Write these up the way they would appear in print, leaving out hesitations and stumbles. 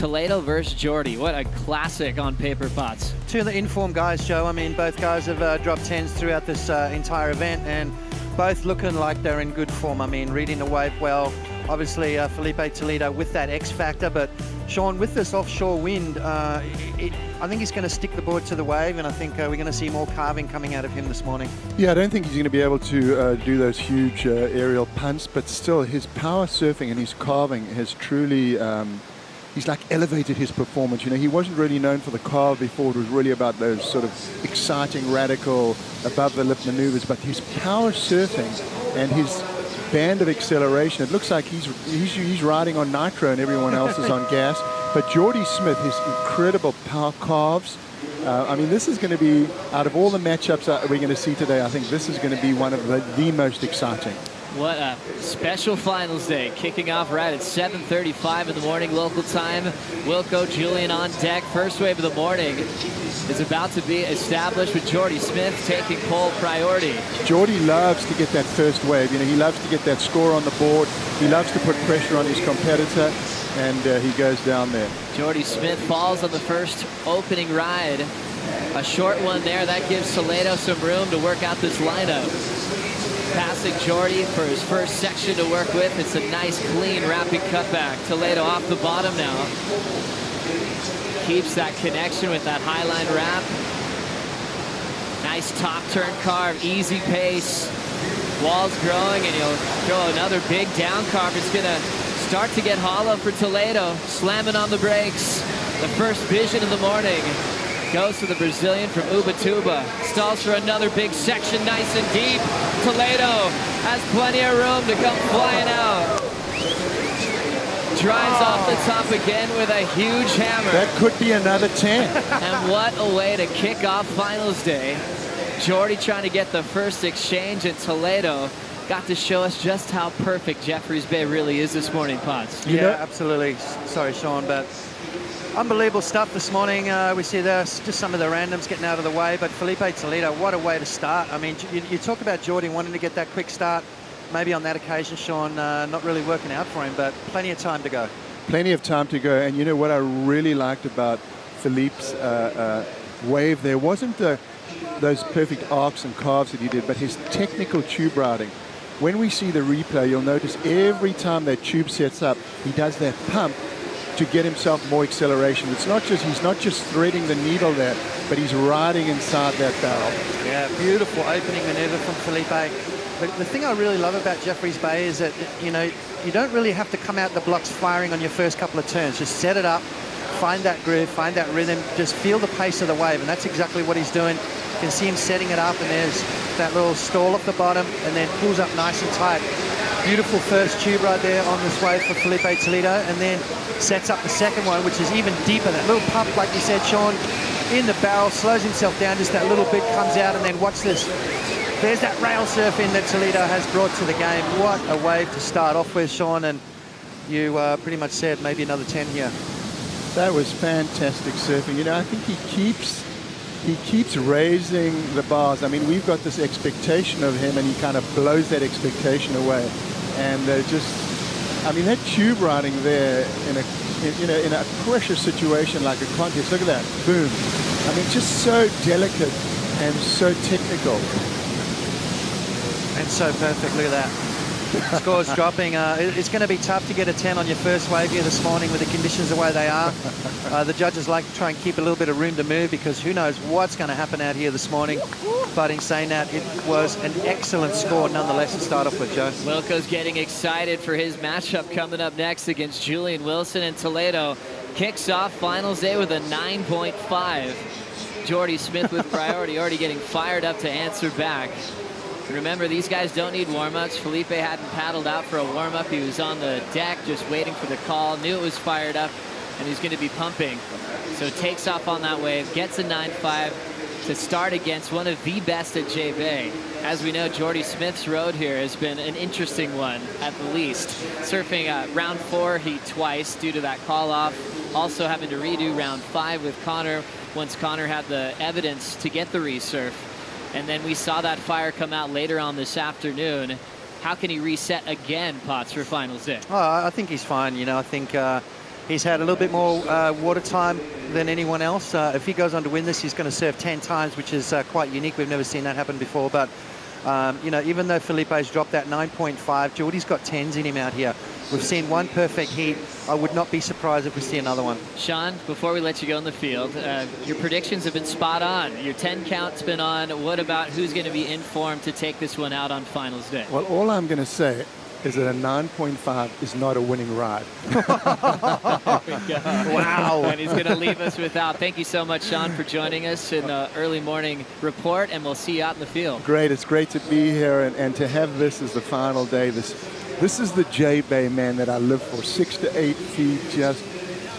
Toledo versus Jordy. What a classic on paper, Pots. Two of the informed guys, Joe. I mean, both guys have dropped 10s throughout this entire event, and both looking like they're in good form. I mean, reading the wave well. Obviously, Filipe Toledo with that X factor, but Sean, with this offshore wind, I think he's going to stick the board to the wave, and I think we're going to see more carving coming out of him this morning. Yeah, I don't think he's going to be able to do those huge aerial punts, but still his power surfing and his carving has truly, he's like elevated his performance. You know, he wasn't really known for the carve before. It was really about those sort of exciting, radical, above the lip maneuvers, but his power surfing and his band of acceleration, it looks like he's riding on nitro and everyone else is on gas. But Jordy Smith, his incredible power carves, I mean, this is going to be, out of all the matchups that we're going to see today, I think this is going to be one of the most exciting. What a special finals day, kicking off right at 7:35 in the morning local time. Wilco, Julian on deck. First wave of the morning is about to be established with Jordy Smith taking pole priority. Jordy loves to get that first wave. You know, he loves to get that score on the board. He loves to put pressure on his competitor, and he goes down there. Jordy Smith falls on the first opening ride. A short one there. That gives Toledo some room to work out this lineup. Passing Jordy for his first section to work with. It's a nice, clean, rapid cutback. Toledo off the bottom now. Keeps that connection with that highline wrap. Nice top turn carve, easy pace. Wall's growing, and he'll throw another big down carve. It's gonna start to get hollow for Toledo. Slamming on the brakes. The first vision of the morning goes to the Brazilian from Ubatuba. Stalls for another big section, nice and deep. Toledo has plenty of room to come flying out. Drives off the top again with a huge hammer. That could be another 10. And what a way to kick off finals day. Jordy trying to get the first exchange, and Toledo got to show us just how perfect Jeffreys Bay really is this morning, Potts. Yeah, absolutely. Sorry, Sean, but unbelievable stuff this morning. We see there's just some of the randoms getting out of the way, but Filipe Toledo, what a way to start. I mean, you talk about Jordy wanting to get that quick start. Maybe on that occasion, Sean, not really working out for him, but plenty of time to go. Plenty of time to go. And you know what I really liked about Philippe's wave there wasn't those perfect arcs and carves that he did, but his technical tube riding. When we see the replay, you'll notice every time that tube sets up, he does that pump to get himself more acceleration. It's not just, he's not just threading the needle there, but he's riding inside that barrel. Yeah, beautiful opening maneuver from Filipe. But the thing I really love about Jeffreys Bay is that, you know, you don't really have to come out the blocks firing on your first couple of turns. Just set it up, find that groove, find that rhythm, just feel the pace of the wave, and that's exactly what he's doing. You can see him setting it up, and there's that little stall off the bottom, and then pulls up nice and tight. Beautiful first tube right there on this wave for Filipe Toledo, and then sets up the second one, which is even deeper. That little pump, like you said, Sean, in the barrel, slows himself down, just that little bit comes out, and then watch this. There's that rail surf in that Toledo has brought to the game. What a wave to start off with, Sean, and you pretty much said maybe another 10 here. That was fantastic surfing. You know, I think he keeps raising the bars. I mean, we've got this expectation of him, and he kind of blows that expectation away. And just, I mean, that tube riding there in a pressure situation like a contest. Look at that, boom. I mean, just so delicate and so technical. And so perfect, look at that. Scores dropping. It's going to be tough to get a 10 on your first wave here this morning with the conditions the way they are. The judges like to try and keep a little bit of room to move, because who knows what's going to happen out here this morning. But in saying that, it was an excellent score nonetheless to start off with, Joe. Wilco's getting excited for his matchup coming up next against Julian Wilson, and Toledo kicks off finals day with a 9.5. Jordy Smith with priority, already getting fired up to answer back. Remember, these guys don't need warm-ups. Filipe hadn't paddled out for a warm-up. He was on the deck just waiting for the call, knew it was fired up, and he's going to be pumping. So takes off on that wave, gets a 9.5 to start against one of the best at JBAY. As we know, Jordy Smith's road here has been an interesting one, at the least. Surfing round 4 heat twice due to that call-off. Also having to redo round 5 with Connor, once Connor had the evidence to get the resurf. And then we saw that fire come out later on this afternoon. How can he reset again, Potts, for finals day? Oh, I think he's fine. You know, I think He's had a little bit more water time than anyone else. If he goes on to win this, he's going to serve 10 times, which is quite unique. We've never seen that happen before. But, you know, even though Filipe's dropped that 9.5, Jordy's got 10s in him out here. We've seen one perfect heat. I would not be surprised if we see another one. Sean, before we let you go in the field, your predictions have been spot on. Your 10 count's been on. What about who's going to be in form to take this one out on finals day? Well, all I'm going to say is that a 9.5 is not a winning ride. Wow. And he's going to leave us without. Thank you so much, Sean, for joining us in the early morning report, and we'll see you out in the field. Great. It's great to be here and to have this as the final day. This is the JBAY, man, that I live for. 6 to 8 feet just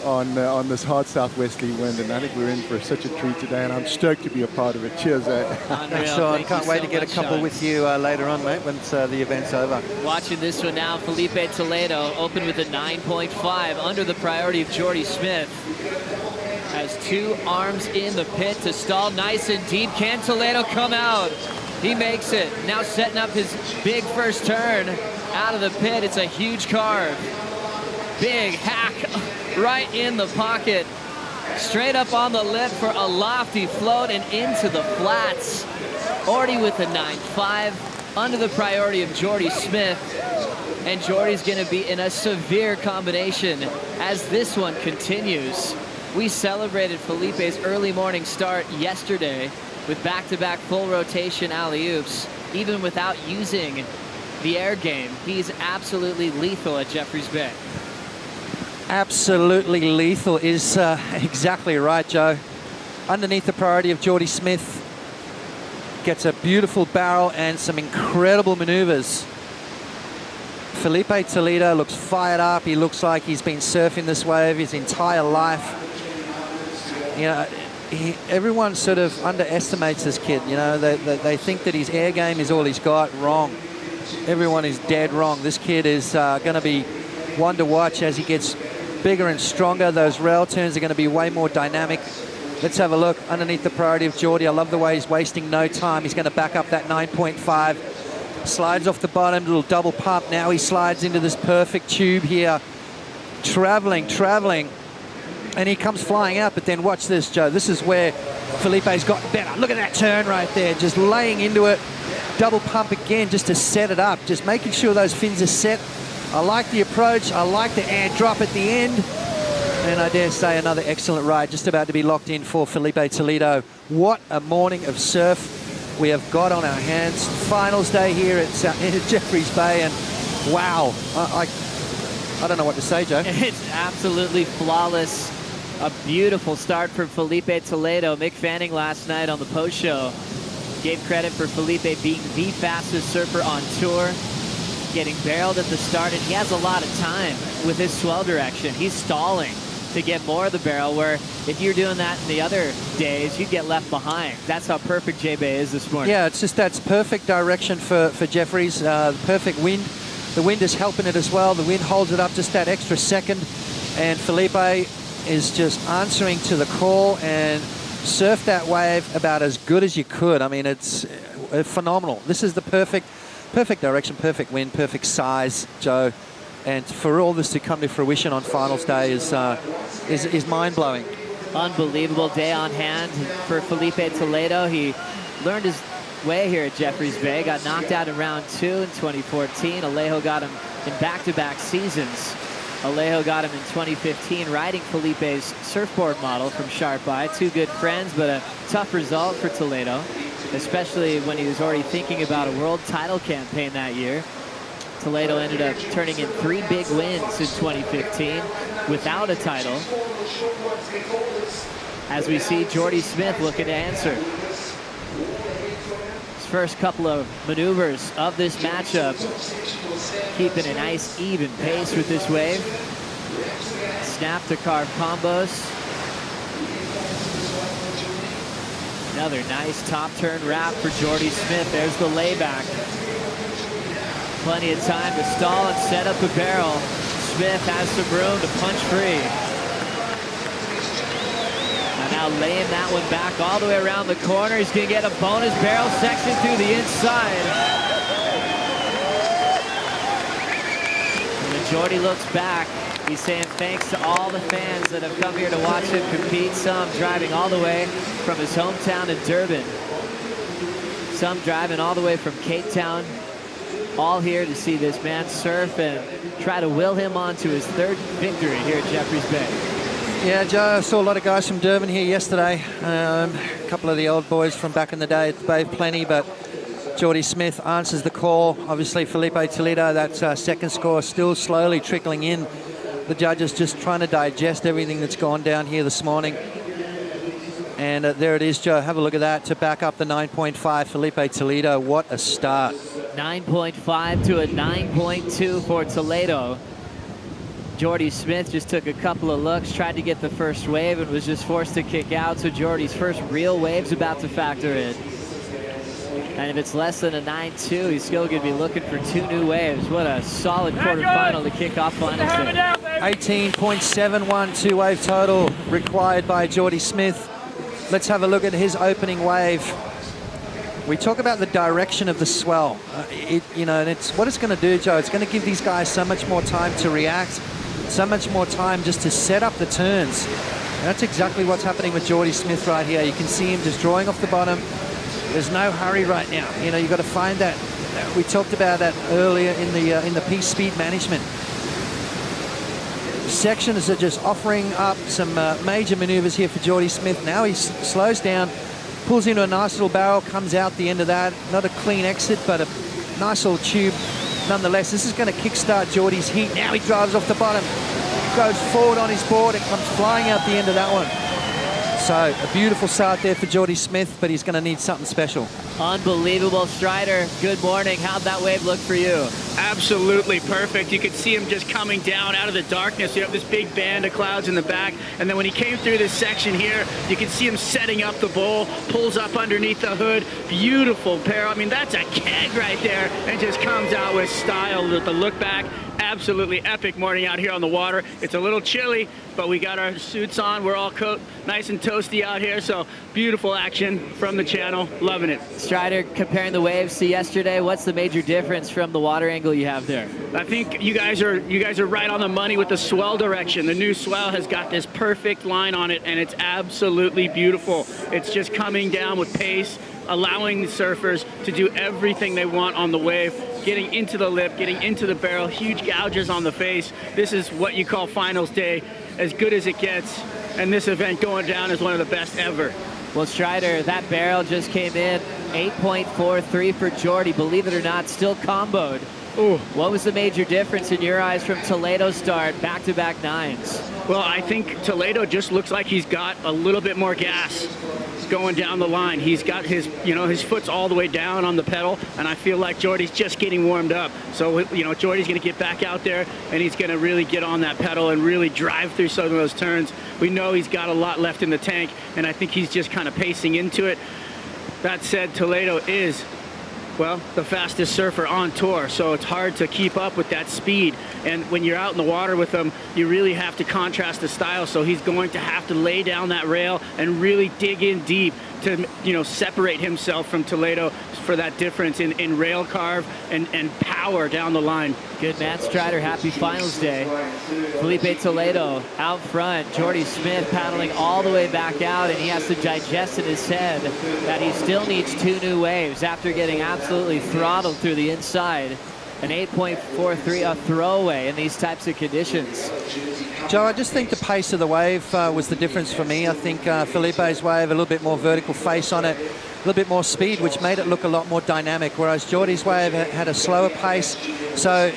on this hard southwesterly wind, and I think we're in for such a treat today, and I'm stoked to be a part of it. Cheers, Thanks, Sean. Can't wait to get a couple with you later on, mate, once the event's over. Watching this one now, Filipe Toledo opened with a 9.5 under the priority of Jordy Smith. Has 2 arms in the pit to stall nice and deep. Can Toledo come out? He makes it. Now setting up his big first turn out of the pit. It's a huge carve. Big hack right in the pocket. Straight up on the lip for a lofty float and into the flats. Jordy with a 9.5 under the priority of Jordy Smith. And Jordy's going to be in a severe combination as this one continues. We celebrated Filipe's early morning start yesterday with back-to-back full rotation alley-oops. Even without using the air game, he's absolutely lethal at Jeffreys Bay. Absolutely lethal is exactly right, Joe. Underneath the priority of Jordy Smith. Gets a beautiful barrel and some incredible maneuvers. Filipe Toledo looks fired up. He looks like he's been surfing this wave his entire life. You know, everyone sort of underestimates this kid. You know, they think that his air game is all he's got. Wrong. Everyone is dead wrong. This kid is going to be one to watch as he gets bigger and stronger. Those rail turns are going to be way more dynamic. Let's have a look underneath the priority of Jordy. I love the way he's wasting no time. He's going to back up that 9.5. Slides off the bottom, little double pump. Now he slides into this perfect tube here. Traveling. And he comes flying out, but then watch this, Joe. This is where Filipe's got better. Look at that turn right there, just laying into it. Double pump again just to set it up, just making sure those fins are set. I like the approach. I like the air drop at the end. And I dare say another excellent ride just about to be locked in for Filipe Toledo. What a morning of surf we have got on our hands. Finals day here at Jeffreys Bay, and wow, I don't know what to say, Joe. It's absolutely flawless. A beautiful start for Filipe Toledo. Mick Fanning last night on the post show gave credit for Filipe being the fastest surfer on tour, getting barreled at the start, and he has a lot of time with his swell direction. He's stalling to get more of the barrel, where if you're doing that in the other days, you'd get left behind. That's how perfect JBAY is this morning. Yeah, it's just that's perfect direction for Jeffreys. The perfect wind. The wind is helping it as well. The wind holds it up just that extra second, and Filipe is just answering to the call and surf that wave about as good as you could. I mean, it's phenomenal. This is the perfect direction, perfect wind, perfect size, Joe. And for all this to come to fruition on finals day is mind-blowing. Unbelievable day on hand for Filipe Toledo. He learned his way here at Jeffreys Bay. Got knocked out in round 2 in 2014. Alejo got him in back-to-back seasons. Alejo got him in 2015, riding Filipe's surfboard model from JBAY. 2 good friends, but a tough result for Toledo, especially when he was already thinking about a world title campaign that year. Toledo ended up turning in 3 big wins in 2015 without a title. As we see Jordy Smith looking to answer. His first couple of maneuvers of this matchup, keeping a nice even pace with this wave. Snap to carve combos. Another nice top turn wrap for Jordy Smith. There's the layback. Plenty of time to stall and set up a barrel. Smith has some room to punch free. And now laying that one back all the way around the corner. He's going to get a bonus barrel section through the inside. And then Jordy looks back. He's saying thanks to all the fans that have come here to watch him compete, some driving all the way from his hometown in Durban, some driving all the way from Cape Town, all here to see this man surf and try to will him on to his 3rd victory here at Jeffreys Bay. Yeah, Joe, I saw a lot of guys from Durban here yesterday. A couple of the old boys from back in the day at the Bay of Plenty, but Jordy Smith answers the call. Obviously, Filipe Toledo, that second score still slowly trickling in. The judges just trying to digest everything that's gone down here this morning. And there it is, Joe. Have a look at that to back up the 9.5. Filipe Toledo, what a start. 9.5 to a 9.2 for Toledo. Jordy Smith just took a couple of looks, tried to get the first wave, and was just forced to kick out. So Jordy's first real wave's about to factor in. And if it's less than a 9.2, he's still going to be looking for 2 new waves. What a solid quarterfinal to kick off finals day. 18.71 two-wave total required by Jordy Smith. Let's have a look at his opening wave. We talk about the direction of the swell. And it's what it's going to do, Joe. It's going to give these guys so much more time to react, so much more time just to set up the turns. And that's exactly what's happening with Jordy Smith right here. You can see him just drawing off the bottom. There's no hurry right now. You've got to find that. We talked about that earlier in the piece speed management. Sections are just offering up some major maneuvers here for Jordy Smith. Now he slows down, pulls into a nice little barrel, comes out the end of that. Not a clean exit, but a nice little tube. Nonetheless, this is going to kickstart Jordy's heat. Now he drives off the bottom, goes forward on his board, and comes flying out the end of that one. So a beautiful start there for Jordy Smith, but he's going to need something special. Unbelievable. Strider, good morning. How'd that wave look for you? Absolutely perfect. You could see him just coming down out of the darkness. You have this big band of clouds in the back, and then when he came through this section here, you can see him setting up the bowl, pulls up underneath the hood. Beautiful pair. I mean, that's a keg right there, and just comes out with style with the look back. Absolutely epic morning out here on the water. It's a little chilly, but we got our suits on. We're all nice and toasty out here, so beautiful action from the channel. Loving it. Strider, comparing the waves to yesterday, what's the major difference from the water angle you have there? I think you guys are right on the money with the swell direction. The new swell has got this perfect line on it, and it's absolutely beautiful. It's just coming down with pace, allowing the surfers to do everything they want on the wave, getting into the lip, getting into the barrel, huge gouges on the face. This is what you call finals day, as good as it gets, and this event going down is one of the best ever. Well, Strider, that barrel just came in 8.43 for Jordy. Believe it or not, still comboed. Ooh. What was the major difference in your eyes from Toledo's start, back-to-back 9s? Well, I think Toledo just looks like he's got a little bit more gas going down the line. He's got his, his foot's all the way down on the pedal, and I feel like Jordy's just getting warmed up. So, Jordy's going to get back out there, and he's going to really get on that pedal and really drive through some of those turns. We know he's got a lot left in the tank, and I think he's just kind of pacing into it. That said, Toledo is, well, the fastest surfer on tour, so it's hard to keep up with that speed. And when you're out in the water with him, you really have to contrast the style, so he's going to have to lay down that rail and really dig in deep to, separate himself from Toledo for that difference in rail carve and power down the line. Good match, Strider. Happy finals day. Filipe Toledo out front. Jordy Smith paddling all the way back out, and he has to digest in his head that he still needs 2 new waves after getting absolutely throttled through the inside. An 8.43, a throwaway in these types of conditions. Joe, I just think the pace of the wave was the difference for me. I think Filipe's wave, a little bit more vertical face on it, a little bit more speed, which made it look a lot more dynamic, whereas Jordy's wave had a slower pace. So,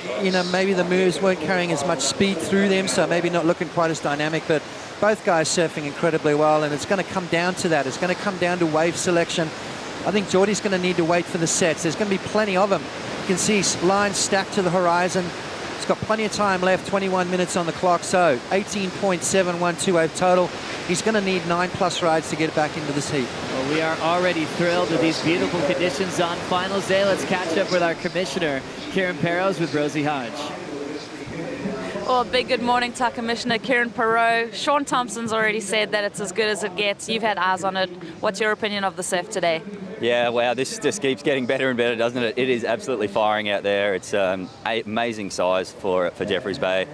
maybe the moves weren't carrying as much speed through them, so maybe not looking quite as dynamic, but both guys surfing incredibly well, and it's going to come down to that. It's going to come down to wave selection. I think Jordy's going to need to wait for the sets. There's going to be plenty of them. You can see lines stacked to the horizon. He's got plenty of time left, 21 minutes on the clock, so 18.71 two-wave total. He's going to need 9+ rides to get back into this heat. Well, we are already thrilled with these beautiful conditions on finals day. Let's catch up with our commissioner, Kieran Perros, with Rosie Hodge. Well, a big good morning to our Commissioner, Kieran Perot. Sean Thompson's already said that it's as good as it gets. You've had eyes on it. What's your opinion of the surf today? Yeah, wow, this just keeps getting better and better, doesn't it? It is absolutely firing out there. It's amazing size for Jeffreys Bay.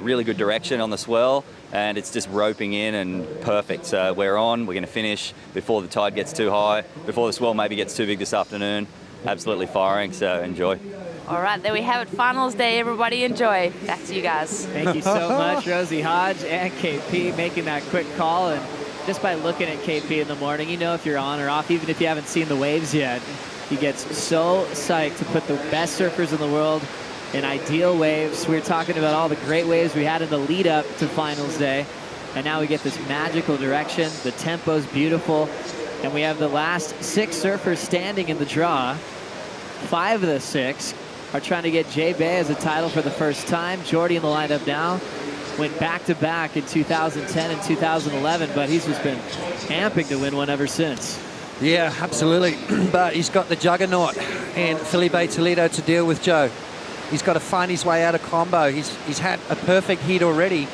Really good direction on the swell, and it's just roping in and perfect. So we're on, we're going to finish before the tide gets too high, before the swell maybe gets too big this afternoon. Absolutely firing, so enjoy. All right, there we have it. Finals day, everybody enjoy. Back to you guys. Thank you so much, Rosie Hodge and KP, making that quick call. And just by looking at KP in the morning, you know if you're on or off, even if you haven't seen the waves yet. He gets so psyched to put the best surfers in the world in ideal waves. We were talking about all the great waves we had in the lead up to finals day. And now we get this magical direction. The tempo's beautiful. And we have the last 6 surfers standing in the draw. 5 of the 6 are trying to get JBAY as a title for the first time. Jordy in the lineup now. Went back-to-back in 2010 and 2011, but he's just been amping to win one ever since. Yeah, absolutely. But he's got the juggernaut and Filipe Toledo to deal with, Joe. He's got to find his way out of combo. He's had a perfect heat already.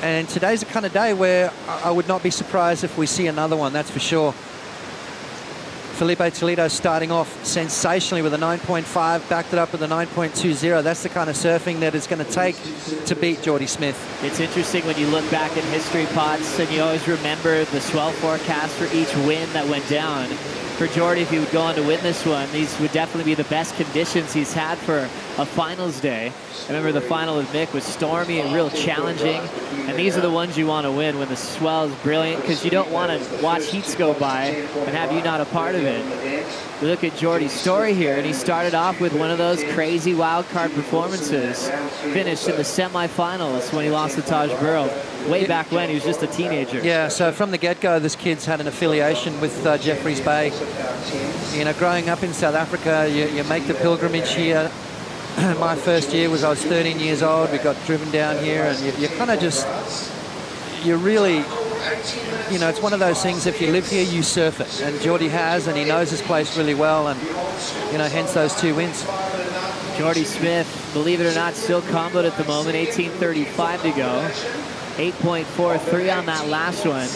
And today's the kind of day where I would not be surprised if we see another one, that's for sure. Filipe Toledo starting off sensationally with a 9.5, backed it up with a 9.20. That's the kind of surfing that it's going to take to beat Jordy Smith. It's interesting when you look back in history, Potts, and you always remember the swell forecast for each wind that went down. For Jordy, if he would go on to win this one, these would definitely be the best conditions he's had for a finals day. I remember the final with Mick was stormy and real challenging, and these are the ones you want to win when the swell is brilliant, because you don't want to watch heats go by and have you not a part of it. You look at Jordy's story here, and he started off with one of those crazy wild card performances, finished in the semifinals when he lost to Taj Burrow. Way back when, he was just a teenager. Yeah, so from the get-go, this kid's had an affiliation with Jeffreys Bay. You know, growing up in South Africa, you make the pilgrimage here. My first year was I was 13 years old. We got driven down here, and you kind of just, you really, you know, it's one of those things, if you live here, you surf it. And Jordy has, and he knows this place really well, and, you know, hence those 2 wins. Jordy Smith, believe it or not, still comboed at the moment, 18:35 to go. 8.43 on that last one.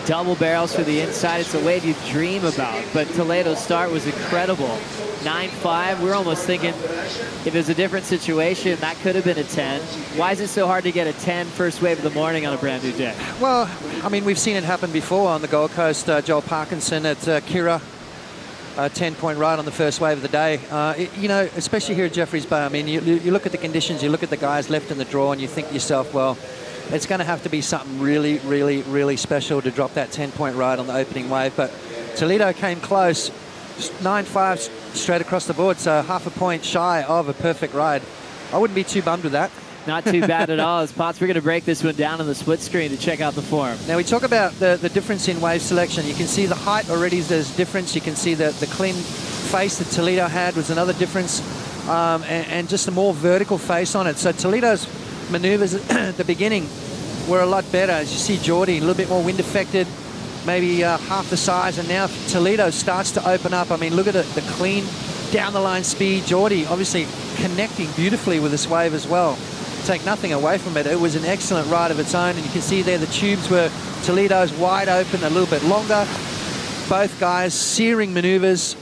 Double barrels for the inside. It's a wave you dream about, but Toledo's start was incredible. 9.5, we're almost thinking if it was a different situation, that could have been a 10. Why is it so hard to get a 10 first wave of the morning on a brand new day? Well, I mean, we've seen it happen before on the Gold Coast. Joel Parkinson at Kira, 10-point ride on the first wave of the day. You know, especially here at Jeffreys Bay, I mean, you look at the conditions, you look at the guys left in the draw, and you think to yourself, well, it's going to have to be something really, really, really special to drop that 10-point ride on the opening wave. But Toledo came close, 9.5 straight across the board, so half a point shy of a perfect ride. I wouldn't be too bummed with that. Not too bad at all. As Potts, we're going to break this one down on the split screen to check out the form. Now, we talk about the difference in wave selection. You can see the height already, there's difference. You can see the clean face that Toledo had was another difference, and just a more vertical face on it. So Toledo's maneuvers at the beginning were a lot better. As you see Jordy, a little bit more wind affected, maybe half the size, and now Toledo starts to open up. I mean, look at it, the clean down the line speed. Jordy obviously connecting beautifully with this wave as well. Take nothing away from it. It was an excellent ride of its own, and you can see there the tubes were Toledo's wide open, a little bit longer. Both guys searing maneuvers.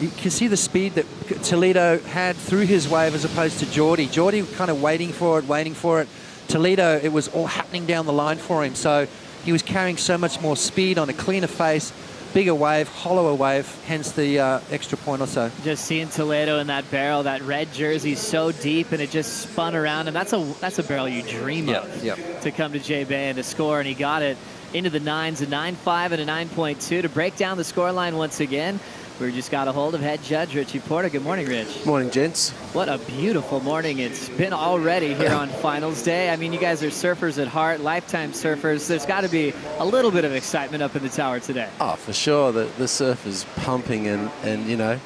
You can see the speed that Toledo had through his wave as opposed to Jordy. Jordy kind of waiting for it. Toledo, it was all happening down the line for him, so he was carrying so much more speed on a cleaner face, bigger wave, hollower wave, hence the extra point or so. Just seeing Toledo in that barrel, that red jersey so deep, and it just spun around, and that's a barrel you dream of to come to JBAY and to score, and he got it into the 9s, a 9.5 and a 9.2 to break down the scoreline once again. We just got a hold of head judge Richie Porter. Good morning, Rich. Morning, gents. What a beautiful morning it's been already here on finals day. I mean, you guys are surfers at heart, lifetime surfers. There's got to be a little bit of excitement up in the tower today. Oh, for sure. The surf is pumping, and you know,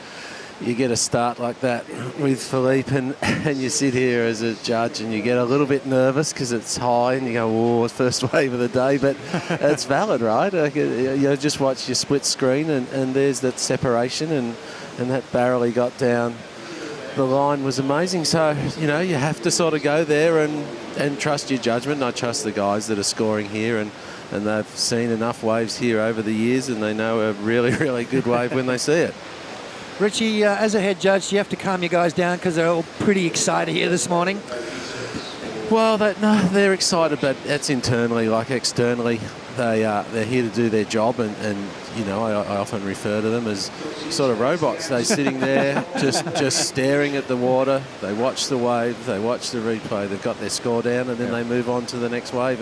you get a start like that with Filipe, and you sit here as a judge and you get a little bit nervous because it's high and you go, oh, first wave of the day, but it's valid, right? You just watch your split screen and there's that separation, and that barrel he got down the line was amazing. So, you know, you have to sort of go there and trust your judgment. And I trust the guys that are scoring here, and they've seen enough waves here over the years, and they know a really, really good wave when they see it. Richie, as a head judge, do you have to calm your guys down because they're all pretty excited here this morning? Well, they're excited, but that's internally. Like externally, they're here to do their job, and you know, I often refer to them as sort of robots. They're sitting there just staring at the water. They watch the wave, they watch the replay. They've got their score down, and then they move on to the next wave.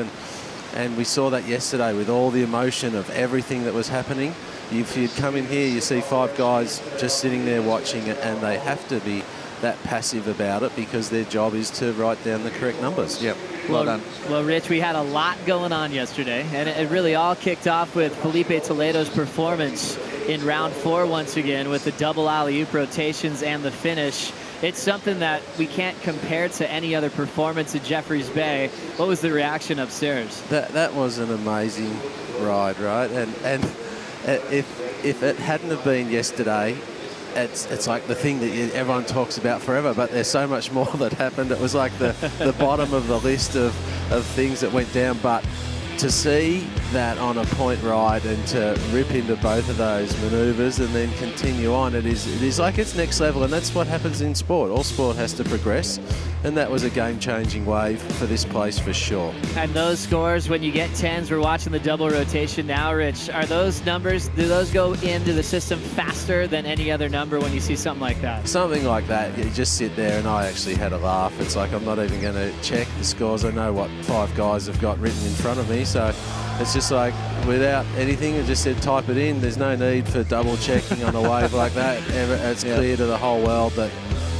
And we saw that yesterday with all the emotion of everything that was happening. If you'd come in here, you see 5 guys just sitting there watching it, and they have to be that passive about it because their job is to write down the correct numbers. Yep, well done. Well, Rich, we had a lot going on yesterday, and it really all kicked off with Filipe Toledo's performance in round 4 once again with the double alley-oop rotations and the finish. It's something that we can't compare to any other performance at Jeffreys Bay. What was the reaction upstairs? That was an amazing ride, right? And if it hadn't have been yesterday, it's like the thing that everyone talks about forever, but there's so much more that happened. It was like the bottom of the list of things that went down. But to see that on a point ride and to rip into both of those manoeuvres and then continue on, it is like it's next level, and that's what happens in sport. All sport has to progress, and that was a game-changing wave for this place for sure. And those scores, when you get 10s, we're watching the double rotation now, Rich. Are those numbers, do those go into the system faster than any other number when you see something like that? Something like that, you just sit there, and I actually had a laugh. It's like I'm not even going to check the scores. I know what 5 guys have got written in front of me, so it's just like without anything, it just said type it in. There's no need for double checking on a wave like that. It's clear to the whole world that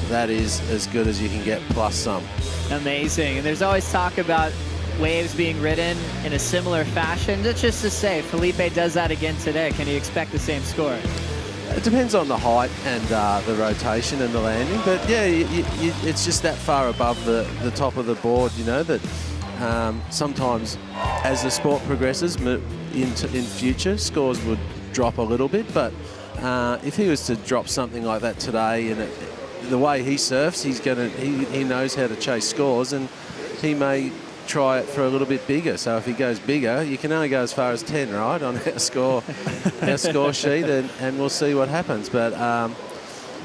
that is as good as you can get, plus some. Amazing. And there's always talk about waves being ridden in a similar fashion. That's just to say, Filipe does that again today. Can you expect the same score? It depends on the height and the rotation and the landing, but yeah, it's just that far above the top of the board, you know, that sometimes as the sport progresses in future, scores would drop a little bit, but if he was to drop something like that today, and the way he surfs, he knows how to chase scores, and he may try it for a little bit bigger. So if he goes bigger, you can only go as far as 10, right, on our score sheet, and we'll see what happens. But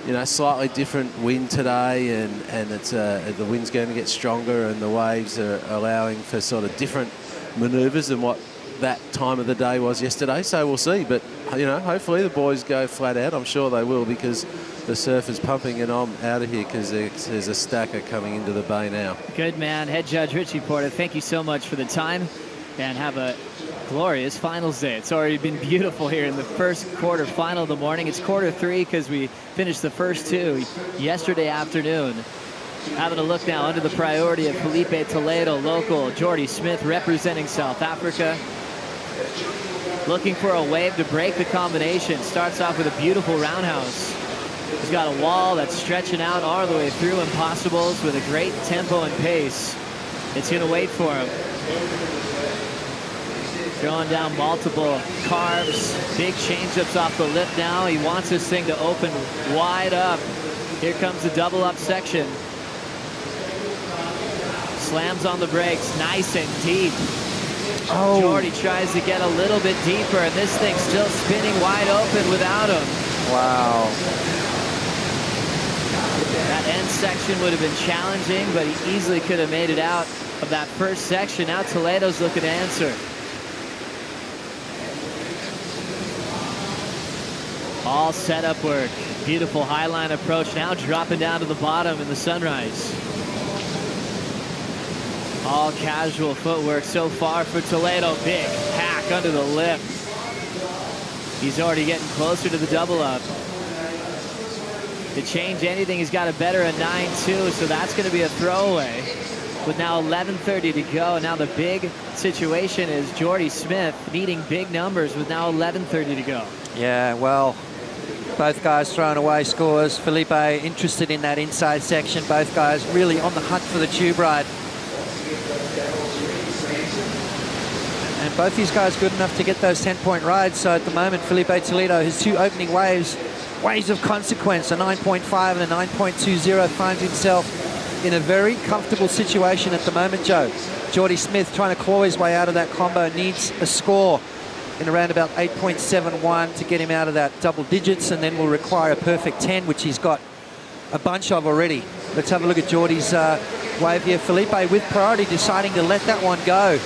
you know, slightly different wind today, and it's the wind's going to get stronger, and the waves are allowing for sort of different manoeuvres than what that time of the day was yesterday. So we'll see. But you know, hopefully the boys go flat out. I'm sure they will, because the surf is pumping, and I'm out of here because there's a stacker coming into the bay now. Good man. Head Judge Richie Porter, thank you so much for the time, and have a glorious finals day. It's already been beautiful here in the first quarter final of the morning. It's quarter 3 because we finished the first 2 yesterday afternoon. Having a look now under the priority of Filipe Toledo, local. Jordy Smith representing South Africa. Looking for a wave to break the combination. Starts off with a beautiful roundhouse. He's got a wall that's stretching out all the way through impossibles with a great tempo and pace. It's going to wait for him. Throwing down multiple carves. Big change-ups off the lip now. He wants this thing to open wide up. Here comes the double up section. Slams on the brakes, nice and deep. Oh. Jordy tries to get a little bit deeper, and this thing's still spinning wide open without him. Wow. That end section would have been challenging, but he easily could have made it out of that first section. Now Toledo's looking to answer. All setup work. Beautiful highline approach, now dropping down to the bottom in the sunrise. All casual footwork so far for Toledo. Big hack under the lip. He's already getting closer to the double up. To change anything, he's got a better at 9-2, so that's going to be a throwaway. With now 11:30 to go, now the big situation is Jordy Smith needing big numbers with now 11:30 to go. Yeah, well, both guys throwing away scores. Filipe interested in that inside section. Both guys really on the hunt for the tube ride. And both these guys good enough to get those 10-point rides. So at the moment, Filipe Toledo, his 2 opening waves waves of consequence. A 9.5 and a 9.20 finds himself in a very comfortable situation at the moment, Joe. Jordy Smith trying to claw his way out of that combo, needs a score in around about 8.71 to get him out of that double digits, and then will require a perfect 10, which he's got a bunch of already. Let's have a look at Jordy's wave here. Filipe with priority deciding to let that one go.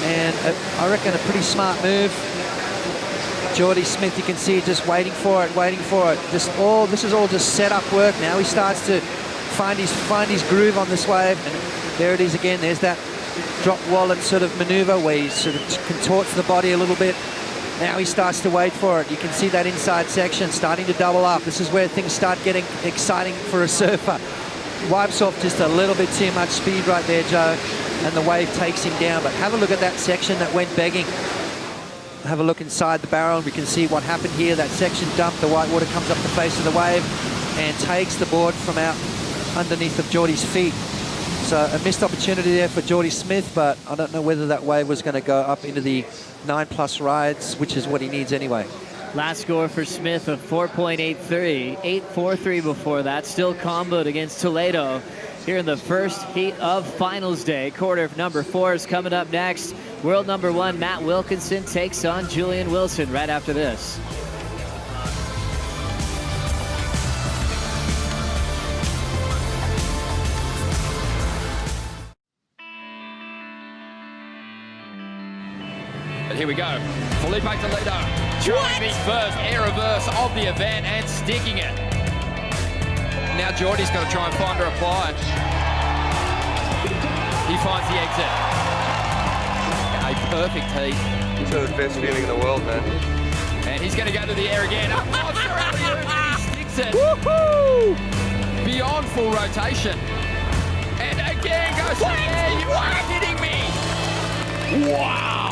And I reckon a pretty smart move. Jordy Smith, you can see just waiting for it. This is all just set up work now. He starts to find his groove on this wave, and there it is again. There's that drop wallet sort of maneuver where he sort of contorts the body a little bit. Now he starts to wait for it. You can see that inside section starting to double up. This is where things start getting exciting for a surfer. Wipes off just a little bit too much speed right there, Joe, and the wave takes him down. But have a look at that section that went begging. Have a look inside the barrel. We can see what happened here. That section dumped. The white water comes up the face of the wave and takes the board from out underneath of Jordy's feet. So a missed opportunity there for Jordy Smith, but I don't know whether that wave was going to go up into the 9+ rides, which is what he needs anyway. Last score for Smith of 4.83, 8.43 before that. Still comboed against Toledo here in the first heat of finals day. Quarter number 4 is coming up next. World number 1, Matt Wilkinson, takes on Julian Wilson right after this. Here we go. Filipe Toledo trying his first air reverse of the event and sticking it. Now Jordy's got to try and find a reply. He finds the exit. A perfect heat. It's the best feeling in the world, man. And he's going to go to the air again. He sticks it. Woohoo! Beyond full rotation. And again goes to the air. You are kidding me. Wow.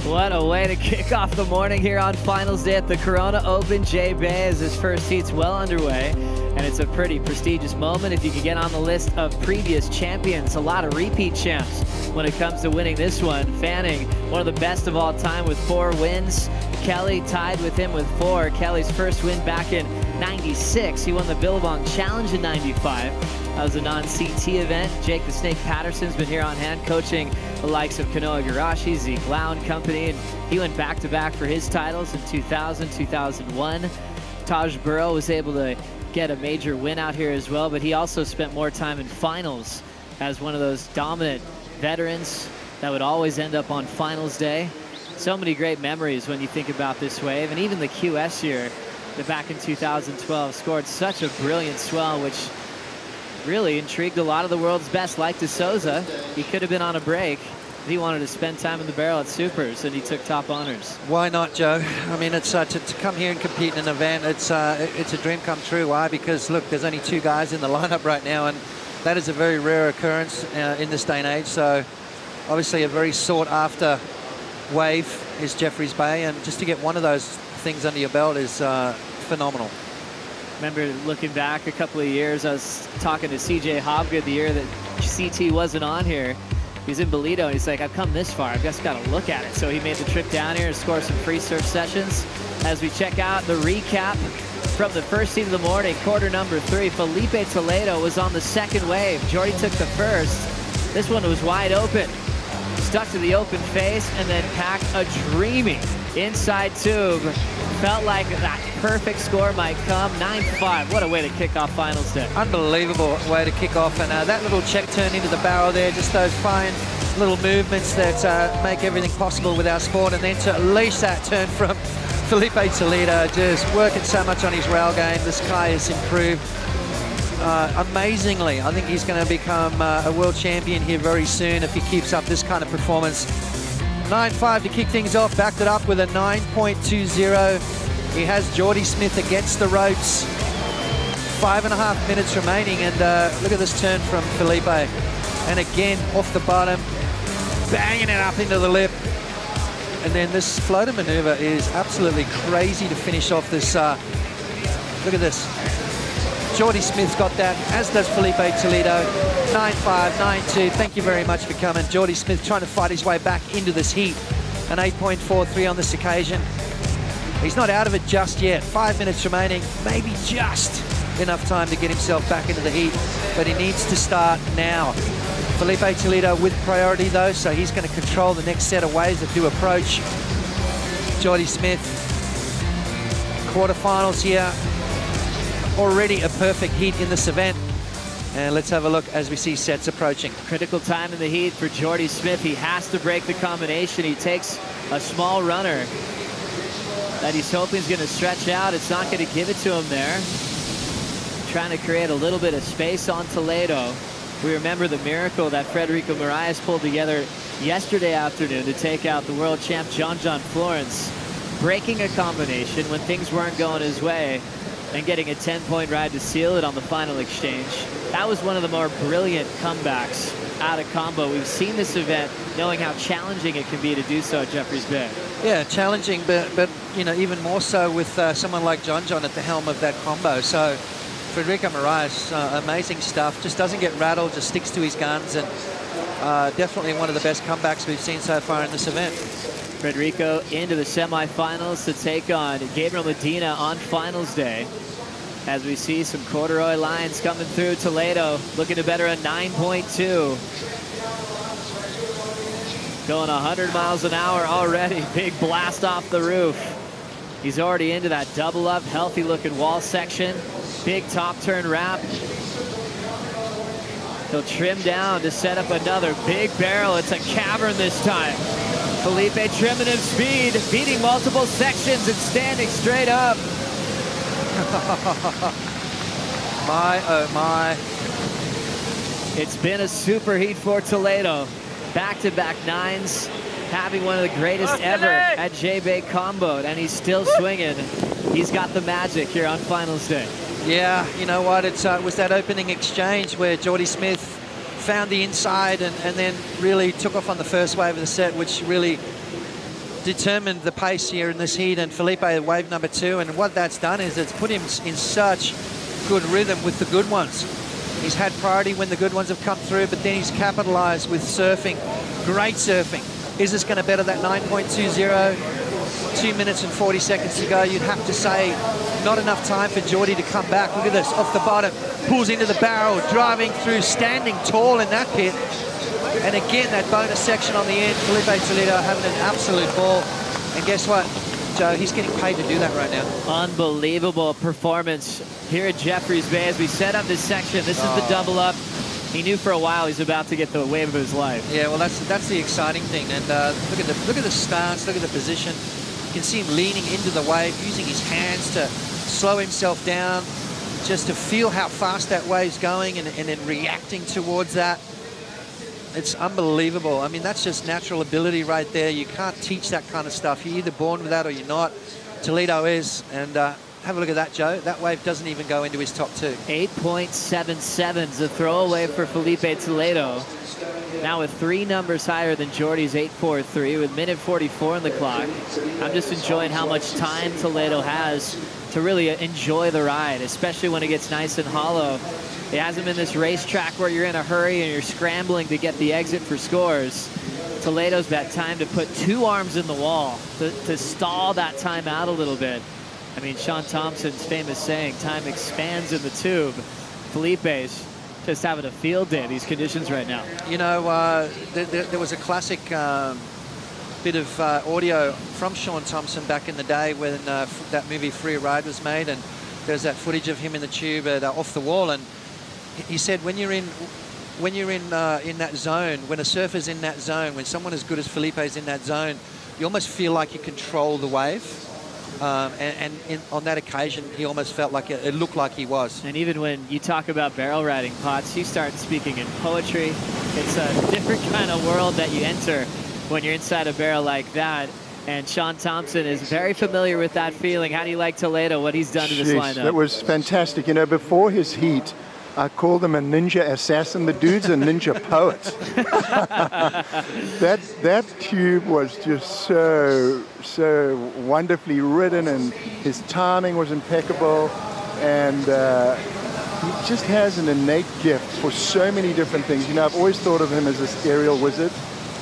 What a way to kick off the morning here on finals day at the Corona Open JBAY as his first heat's well underway. And it's a pretty prestigious moment if you can get on the list of previous champions. A lot of repeat champs when it comes to winning this one. Fanning, one of the best of all time with 4 wins. Kelly tied with him with 4. Kelly's first win back in '96. He won the Billabong Challenge in '95. That was a non-CT event. Jake the Snake Patterson's been here on hand coaching the likes of Kanoa Igarashi, Zeke Lau and company, and he went back-to-back for his titles in 2000, 2001. Taj Burrow was able to get a major win out here as well, but he also spent more time in finals as one of those dominant veterans that would always end up on finals day. So many great memories when you think about this wave, and even the QS year, back in 2012, scored such a brilliant swell, which really intrigued a lot of the world's best, like De Souza. He could have been on a break. He wanted to spend time in the barrel at Supers, and he took top honors. Why not, Joe? I mean, it's to come here and compete in an event, it's a dream come true. Why? Because, look, there's only 2 guys in the lineup right now, and that is a very rare occurrence in this day and age. So, obviously, a very sought-after wave is Jeffreys Bay, and just to get one of those things under your belt is phenomenal. Remember looking back a couple of years, I was talking to CJ Hobgood the year that CT wasn't on here. He was in Bolito, and he's like, I've come this far, I've just got to look at it. So he made the trip down here and scored some free surf sessions. As we check out the recap from the first heat of the morning, quarter number 3, Filipe Toledo was on the second wave. Jordy took the first. This one was wide open. Stuck to the open face and then packed a dreamy inside tube. Felt like that perfect score might come. 9.5. What a way to kick off finals day. Unbelievable way to kick off. And that little check turn into the barrel there, just those fine little movements that make everything possible with our sport. And then to unleash that turn from Filipe Toledo, just working so much on his rail game. This guy has improved amazingly. I think he's going to become a world champion here very soon if he keeps up this kind of performance. 9.5 to kick things off, backed it up with a 9.20. He has Jordy Smith against the ropes. 5.5 minutes remaining, and look at this turn from Filipe. And again, off the bottom, banging it up into the lip. And then this floater maneuver is absolutely crazy to finish off this. Look at this. Jordy Smith's got that, as does Filipe Toledo. 9.5, 9.2. Thank you very much for coming. Jordy Smith trying to fight his way back into this heat. an 8.43 on this occasion. He's not out of it just yet. 5 minutes remaining, maybe just enough time to get himself back into the heat, but he needs to start now. Filipe Toledo with priority though, so he's going to control the next set of waves that do approach. Jordy Smith, quarterfinals here. Already a perfect heat in this event. And let's have a look as we see sets approaching. Critical time in the heat for Jordy Smith. He has to break the combination. He takes a small runner that he's hoping is going to stretch out. It's not going to give it to him there. Trying to create a little bit of space on Toledo. We remember the miracle that Frederico Moraes pulled together yesterday afternoon to take out the world champ John Florence, breaking a combination when things weren't going his way and getting a 10-point ride to seal it on the final exchange. That was one of the more brilliant comebacks out of combo. We've seen this event knowing how challenging it can be to do so at Jeffreys Bay. Yeah, challenging, but you know, even more so with someone like John at the helm of that combo. So Frederico Moraes, amazing stuff. Just doesn't get rattled, just sticks to his guns, and definitely one of the best comebacks we've seen so far in this event. Frederico into the semifinals to take on Gabriel Medina on finals day. As we see some corduroy lines coming through, Toledo looking to better a 9.2. Going 100 miles an hour already. Big blast off the roof. He's already into that double up, healthy looking wall section. Big top turn wrap. He'll trim down to set up another big barrel. It's a cavern this time. Filipe trimming his speed, beating multiple sections and standing straight up. My, oh my. It's been a super heat for Toledo. Back-to-back nines, having one of the greatest ever at JBAY comboed, and he's still swinging. He's got the magic here on finals day. Yeah, you know what, it was that opening exchange where Jordy Smith found the inside and then really took off on the first wave of the set, which really determined the pace here in this heat, and Filipe wave number 2, and what that's done is it's put him in such good rhythm with the good ones. He's had priority when the good ones have come through, but then he's capitalized with surfing. Great surfing. Is this going to better that 9.20? 2 minutes and 40 seconds to go. You'd have to say not enough time for Jordy to come back. Look at this, off the bottom, pulls into the barrel, driving through, standing tall in that pit. And again, that bonus section on the end, Filipe Toledo having an absolute ball. And guess what, Joe? He's getting paid to do that right now. Unbelievable performance here at Jeffreys Bay as we set up this section. This is the double up. He knew for a while he's about to get the wave of his life. Yeah, well, that's the exciting thing. And look at the stance, look at the position. You can see him leaning into the wave, using his hands to slow himself down, just to feel how fast that wave's going, and then reacting towards that. It's unbelievable. I mean, that's just natural ability right there. You can't teach that kind of stuff. You're either born with that or you're not. Toledo is, and have a look at that, Joe. That wave doesn't even go into his top 2. 8.77 is a throwaway for Filipe Toledo. Now with 3 numbers higher than Jordy's 8.43 with minute 44 on the clock. I'm just enjoying how much time Toledo has to really enjoy the ride, especially when it gets nice and hollow. It hasn't been this racetrack where you're in a hurry and you're scrambling to get the exit for scores. Toledo's that time to put 2 arms in the wall to stall that time out a little bit. I mean, Sean Thompson's famous saying, time expands in the tube. Felipe's just having a field day in these conditions right now. You know, there was a classic bit of audio from Sean Thompson back in the day when that movie Free Ride was made, and there's that footage of him in the tube at Off the Wall, and he said when you're in that zone, when a surfer's in that zone, when someone as good as Filipe's in that zone, you almost feel like you control the wave. On that occasion, he almost felt like it looked like he was. And even when you talk about barrel riding, Potts, you start speaking in poetry. It's a different kind of world that you enter when you're inside a barrel like that. And Sean Thompson is very familiar with that feeling. How do you like Toledo, what he's done to this lineup? That was fantastic. You know, before his heat, I called him a ninja assassin. The dude's a ninja poet. that tube was just so wonderfully ridden, and his timing was impeccable. And he just has an innate gift for so many different things. You know, I've always thought of him as this aerial wizard.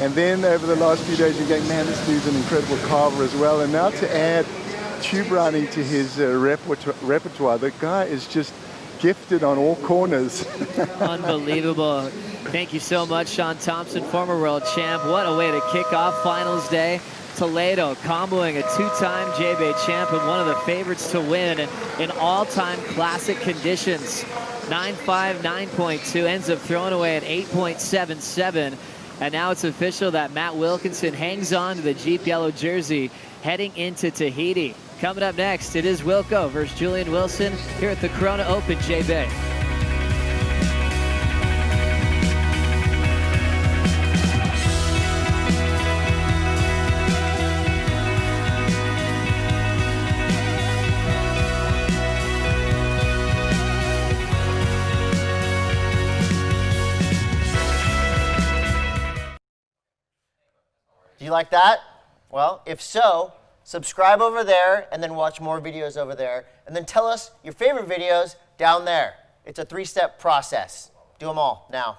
And then over the last few days, you're going, man, this dude's an incredible carver as well. And now to add tube running to his repertoire, the guy is just gifted on all corners. Unbelievable. Thank you so much, Sean Thompson, former world champ. What a way to kick off finals day. Toledo comboing a two-time JBAY champ and one of the favorites to win in all-time classic conditions. 9.5, 9.2, ends up throwing away an 8.77. And now it's official that Matt Wilkinson hangs on to the Jeep yellow jersey heading into Tahiti. Coming up next, it is Wilco versus Julian Wilson here at the Corona Open JBAY. Do you like that? Well, if so, subscribe over there and then watch more videos over there. And then tell us your favorite videos down there. It's a 3-step process. Do them all now.